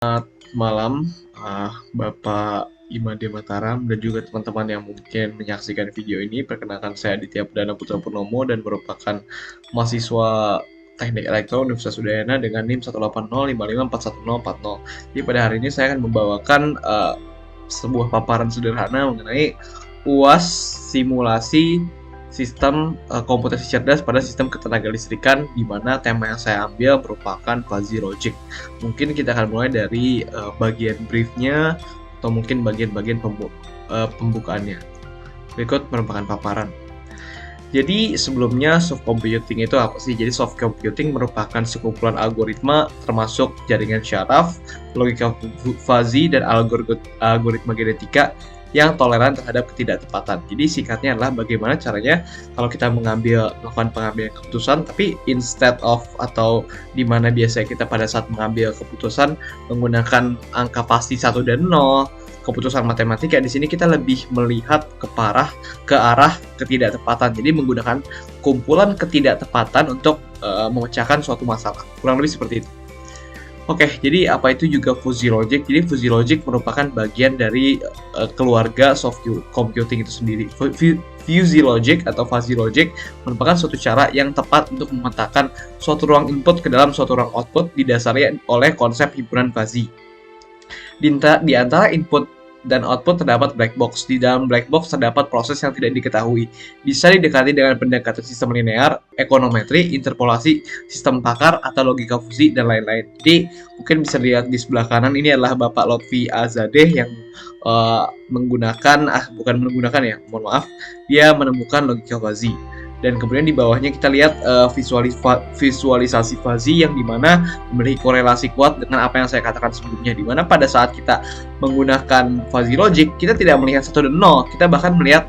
Selamat malam, Bapak Imade Mataram dan juga teman-teman yang mungkin menyaksikan video ini. Perkenalkan saya Aditya Perdana Putra Purnomo dan merupakan mahasiswa Teknik Elektro Universitas Udayana dengan NIM 18055541040. Jadi pada hari ini saya akan membawakan sebuah paparan sederhana mengenai UAS simulasi sistem komputasi cerdas pada sistem ketenagalistrikan, di mana tema yang saya ambil merupakan fuzzy logic. Mungkin kita akan mulai dari bagian briefnya atau mungkin bagian-bagian pembukaannya. Berikut merupakan paparan. Jadi sebelumnya soft computing itu apa sih? Jadi soft computing merupakan sekumpulan algoritma termasuk jaringan syaraf, logika fuzzy, dan algoritma genetika yang toleran terhadap ketidaktepatan. Jadi singkatnya adalah bagaimana caranya kalau kita melakukan pengambilan keputusan, tapi instead of atau di mana biasanya kita pada saat mengambil keputusan menggunakan angka pasti 1 dan 0, keputusan matematika, di sini kita lebih melihat ke arah ketidaktepatan. Jadi menggunakan kumpulan ketidaktepatan untuk memecahkan suatu masalah. Kurang lebih seperti itu. Oke, jadi apa itu juga fuzzy logic? Jadi fuzzy logic merupakan bagian dari keluarga soft computing itu sendiri. Fuzzy logic atau fuzzy logic merupakan suatu cara yang tepat untuk memetakan suatu ruang input ke dalam suatu ruang output didasari oleh konsep himpunan fuzzy. Di antara input dan output terdapat black box. Di dalam black box terdapat proses yang tidak diketahui. Bisa didekati dengan pendekatan sistem linear, ekonometri, interpolasi, sistem takar, atau logika fuzzy, dan lain-lain. Jadi, mungkin bisa dilihat di sebelah kanan, ini adalah Bapak Lotfi Azadeh yang mohon maaf, dia menemukan logika fuzzy. Dan kemudian di bawahnya kita lihat visualisasi fuzzy yang dimana memiliki korelasi kuat dengan apa yang saya katakan sebelumnya, dimana pada saat kita menggunakan fuzzy logic kita tidak melihat 1 dan 0, kita bahkan melihat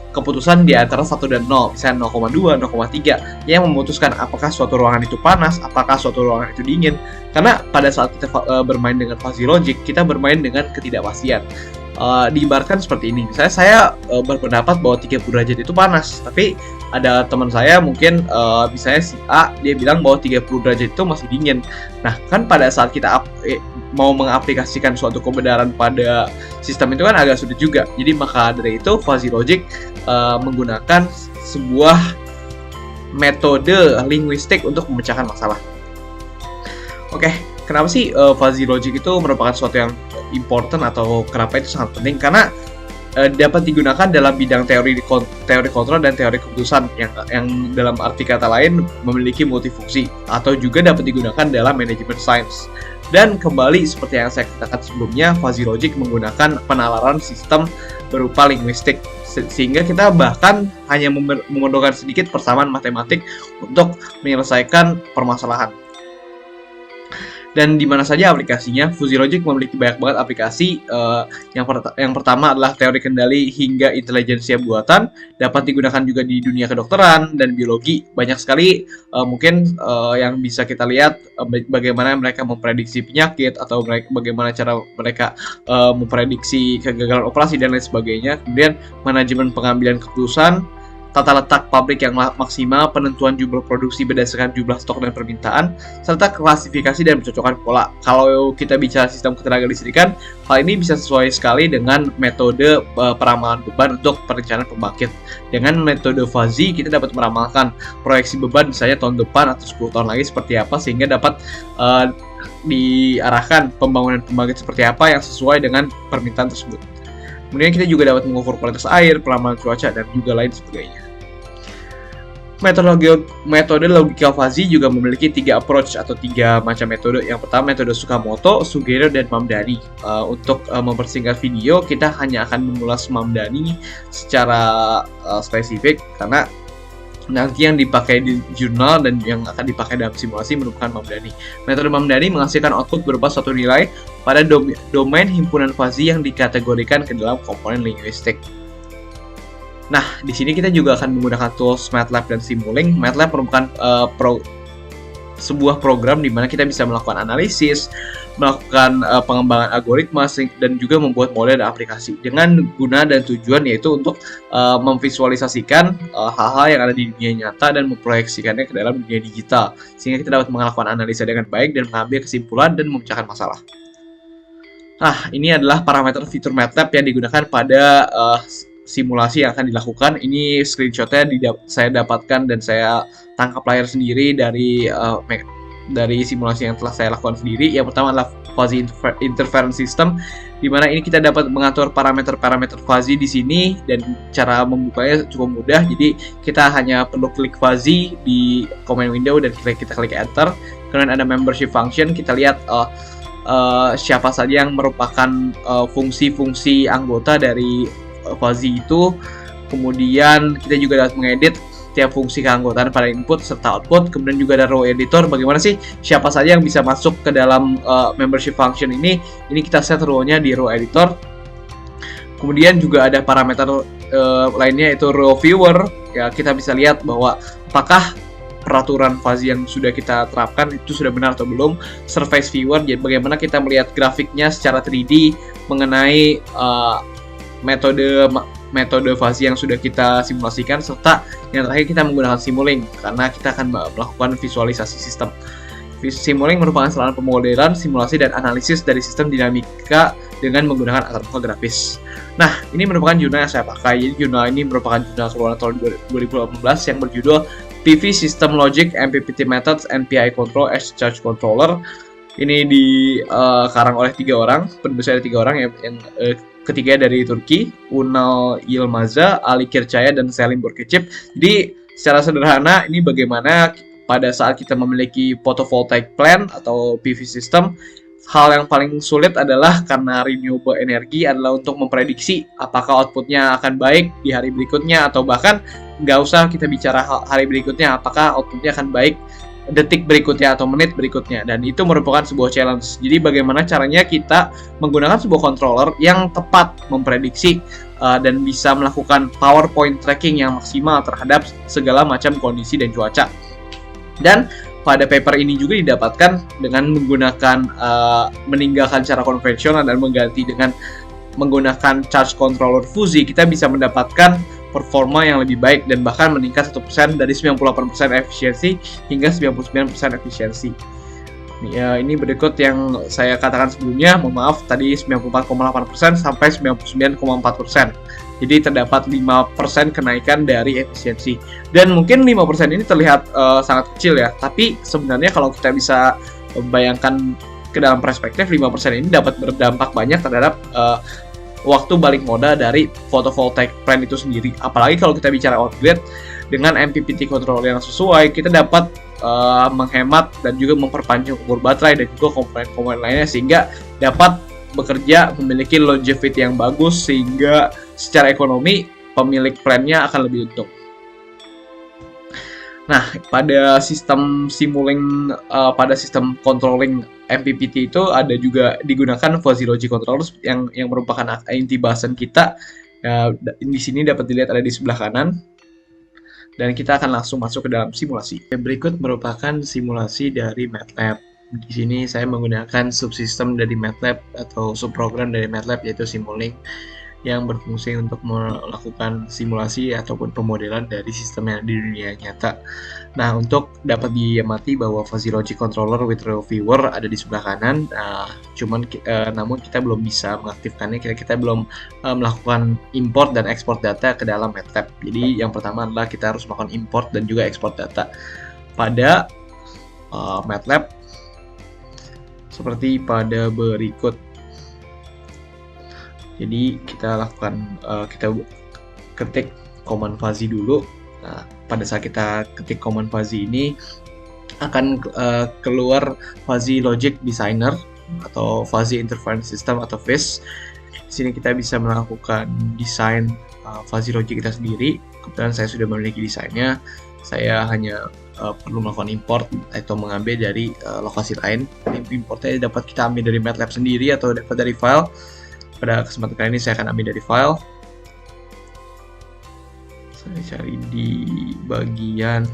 keputusan di antara 1 dan 0, misalnya 0,2, 0,3, yang memutuskan apakah suatu ruangan itu panas, apakah suatu ruangan itu dingin. Karena pada saat kita bermain dengan fuzzy logic, kita bermain dengan ketidakpastian. Diibaratkan seperti ini, misalnya saya berpendapat bahwa 30 derajat itu panas, tapi ada teman saya mungkin misalnya si A, dia bilang bahwa 30 derajat itu masih dingin. Nah, kan pada saat kita mau mengaplikasikan suatu kebenaran pada sistem itu kan agak sulit juga. Jadi maka dari itu fuzzy logic menggunakan sebuah metode linguistik untuk memecahkan masalah. Oke, kenapa sih fuzzy logic itu merupakan sesuatu yang important atau kenapa itu sangat penting? Karena dapat digunakan dalam bidang teori kontrol dan teori keputusan yang dalam arti kata lain memiliki multifungsi, atau juga dapat digunakan dalam manajemen sains. Dan kembali seperti yang saya katakan sebelumnya, fuzzy logic menggunakan penalaran sistem berupa linguistik, sehingga kita bahkan hanya memerlukan sedikit persamaan matematik untuk menyelesaikan permasalahan. Dan di mana saja aplikasinya, fuzzy logic memiliki banyak banget aplikasi. Yang pertama adalah teori kendali hingga intelijensia buatan, dapat digunakan juga di dunia kedokteran dan biologi. Banyak sekali mungkin yang bisa kita lihat bagaimana mereka memprediksi penyakit, atau bagaimana cara mereka memprediksi kegagalan operasi dan lain sebagainya. Kemudian manajemen pengambilan keputusan, tata letak pabrik yang maksimal, penentuan jumlah produksi berdasarkan jumlah stok dan permintaan, serta klasifikasi dan pencocokan pola. Kalau kita bicara sistem ketenagalistrikan, hal ini bisa sesuai sekali dengan metode peramalan beban untuk perencanaan pembangkit. Dengan metode fuzzy, kita dapat meramalkan proyeksi beban misalnya tahun depan atau 10 tahun lagi seperti apa, sehingga dapat diarahkan pembangunan pembangkit seperti apa yang sesuai dengan permintaan tersebut. Kemudian kita juga dapat mengukur kualitas air, peramalan cuaca, dan juga lain sebagainya. Metode logika fuzzy juga memiliki 3 approach atau 3 macam metode. Yang pertama metode Tsukamoto, Sugeno, dan Mamdani. Untuk mempersingkat video, kita hanya akan mengulas Mamdani secara spesifik, karena nanti yang dipakai di jurnal dan yang akan dipakai dalam simulasi merupakan Mamdani. Metode Mamdani menghasilkan output berupa suatu nilai pada domain himpunan fuzzy yang dikategorikan ke dalam komponen linguistik. Nah, di sini kita juga akan menggunakan tools MATLAB dan Simulink. MATLAB merupakan sebuah program di mana kita bisa melakukan analisis, melakukan pengembangan algoritma, dan juga membuat model dan aplikasi dengan guna dan tujuan yaitu untuk memvisualisasikan hal-hal yang ada di dunia nyata dan memproyeksikannya ke dalam dunia digital, sehingga kita dapat melakukan analisa dengan baik dan mengambil kesimpulan dan memecahkan masalah. Nah, ini adalah parameter fitur MATLAB yang digunakan pada simulasi yang akan dilakukan. Ini screenshotnya saya dapatkan dan saya tangkap layar sendiri dari simulasi yang telah saya lakukan sendiri. Yang pertama adalah fuzzy interference system, di mana ini kita dapat mengatur parameter-parameter fuzzy di sini, dan cara membukanya cukup mudah. Jadi kita hanya perlu klik fuzzy di command window dan kita klik enter. Kemudian ada membership function, kita lihat siapa saja yang merupakan fungsi-fungsi anggota dari fuzzy itu. Kemudian kita juga dapat mengedit tiap fungsi keanggotaan pada input serta output. Kemudian juga ada row editor, bagaimana sih siapa saja yang bisa masuk ke dalam membership function ini. Ini kita set row-nya di row editor. Kemudian juga ada parameter lainnya, yaitu row viewer. Ya, kita bisa lihat bahwa apakah peraturan fuzzy yang sudah kita terapkan itu sudah benar atau belum. Surface viewer, jadi bagaimana kita melihat grafiknya secara 3D mengenai metode fuzzy yang sudah kita simulasikan, serta yang terakhir kita menggunakan Simulink karena kita akan melakukan visualisasi sistem. Simulink merupakan sarana pemodelan, simulasi, dan analisis dari sistem dinamika dengan menggunakan antarmuka grafis. Nah, ini merupakan jurnal yang saya pakai. Jadi jurnal ini merupakan jurnal keluaran tahun 2018 yang berjudul PV System Logic MPPT Methods and PI Control as Charge Controller. Ini dikarang oleh 3 orang, penulisnya ada 3 orang yang ketiga dari Turki, Unal Yilmaza, Ali Kircaya, dan Selim Burkicip. Jadi secara sederhana ini bagaimana pada saat kita memiliki photovoltaic plant atau PV system, hal yang paling sulit adalah karena renewable energy adalah untuk memprediksi apakah outputnya akan baik di hari berikutnya, atau bahkan nggak usah kita bicara hari berikutnya, apakah outputnya akan baik detik berikutnya atau menit berikutnya. Dan itu merupakan sebuah challenge. Jadi bagaimana caranya kita menggunakan sebuah controller yang tepat memprediksi dan bisa melakukan power point tracking yang maksimal terhadap segala macam kondisi dan cuaca. Dan pada paper ini juga didapatkan dengan menggunakan meninggalkan cara konvensional dan mengganti dengan menggunakan charge controller fuzzy, kita bisa mendapatkan performa yang lebih baik dan bahkan meningkat 1% dari 98% efisiensi hingga 99% efisiensi. Ini berikut yang saya katakan sebelumnya, mohon maaf tadi 94,8% sampai 99,4%. Jadi terdapat 5% kenaikan dari efisiensi. Dan mungkin 5% ini terlihat sangat kecil ya, tapi sebenarnya kalau kita bisa bayangkan ke dalam perspektif, 5% ini dapat berdampak banyak terhadap waktu balik moda dari photovoltaic plant itu sendiri. Apalagi kalau kita bicara outgrid dengan MPPT controller yang sesuai, kita dapat menghemat dan juga memperpanjang umur baterai dan juga komponen-komponen lainnya, sehingga dapat bekerja memiliki longevity yang bagus, sehingga secara ekonomi pemilik plantnya akan lebih untung. Nah, pada sistem Simulink, pada sistem controlling MPPT itu ada juga digunakan fuzzy logic controllers yang merupakan inti bahasan kita. Di sini dapat dilihat ada di sebelah kanan. Dan kita akan langsung masuk ke dalam simulasi. Berikut merupakan simulasi dari MATLAB. Di sini saya menggunakan subsistem dari MATLAB atau subprogram dari MATLAB, yaitu Simulink, yang berfungsi untuk melakukan simulasi ataupun pemodelan dari sistem yang di dunia nyata. Nah, untuk dapat diamati bahwa fuzzy logic controller with row viewer ada di sebelah kanan, namun kita belum bisa mengaktifkannya, kita belum melakukan import dan export data ke dalam MATLAB. Jadi yang pertama adalah kita harus melakukan import dan juga export data pada MATLAB seperti pada berikut. Jadi kita lakukan, kita ketik command fuzzy dulu. Nah, pada saat kita ketik command fuzzy ini akan keluar fuzzy logic designer atau fuzzy interference system atau FIS. Di sini kita bisa melakukan desain fuzzy logic kita sendiri. Kebetulan saya sudah memiliki desainnya. Saya hanya perlu melakukan import atau mengambil dari lokasi lain. Importnya dapat kita ambil dari MATLAB sendiri atau dapat dari file. Pada kesempatan kali ini saya akan ambil dari file. Saya cari di bagian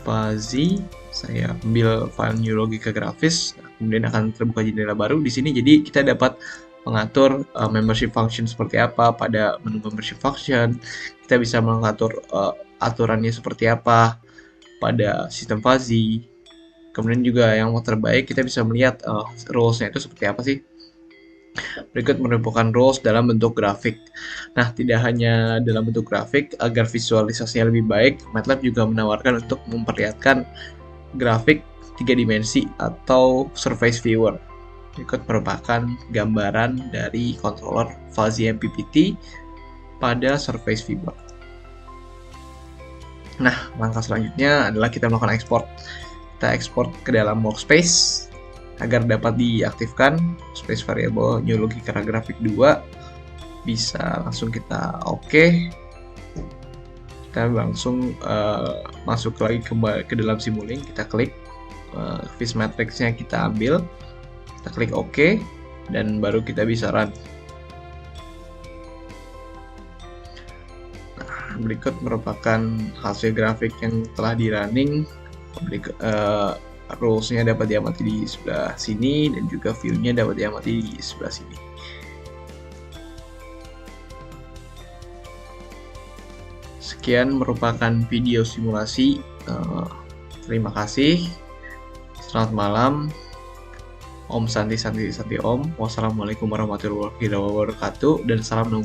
fuzzy, saya ambil file new logika grafis, kemudian akan terbuka jendela baru di sini. Jadi kita dapat mengatur membership function seperti apa. Pada menu membership function kita bisa mengatur aturannya seperti apa pada sistem fuzzy. Kemudian juga yang terbaik kita bisa melihat rules-nya itu seperti apa sih. Berikut merupakan rules dalam bentuk grafik. Nah, tidak hanya dalam bentuk grafik, agar visualisasinya lebih baik, MATLAB juga menawarkan untuk memperlihatkan grafik 3 dimensi atau surface viewer. Berikut merupakan gambaran dari controller fuzzy MPPT pada surface viewer. Nah, langkah selanjutnya adalah kita melakukan ekspor. Kita ekspor ke dalam workspace agar dapat diaktifkan space variable new logical grafik 2. Bisa langsung kita oke. Kita langsung masuk lagi ke dalam Simulink, kita klik Vis Matrix-nya kita ambil, kita klik OK, dan baru kita bisa run. Nah, berikut merupakan hasil grafik yang telah di running. Rules-nya dapat diamati di sebelah sini dan juga view-nya dapat diamati di sebelah sini. Sekian merupakan video simulasi. Terima kasih. Selamat malam. Om Santi Santi Santi Om. Wassalamualaikum warahmatullahi wabarakatuh dan salam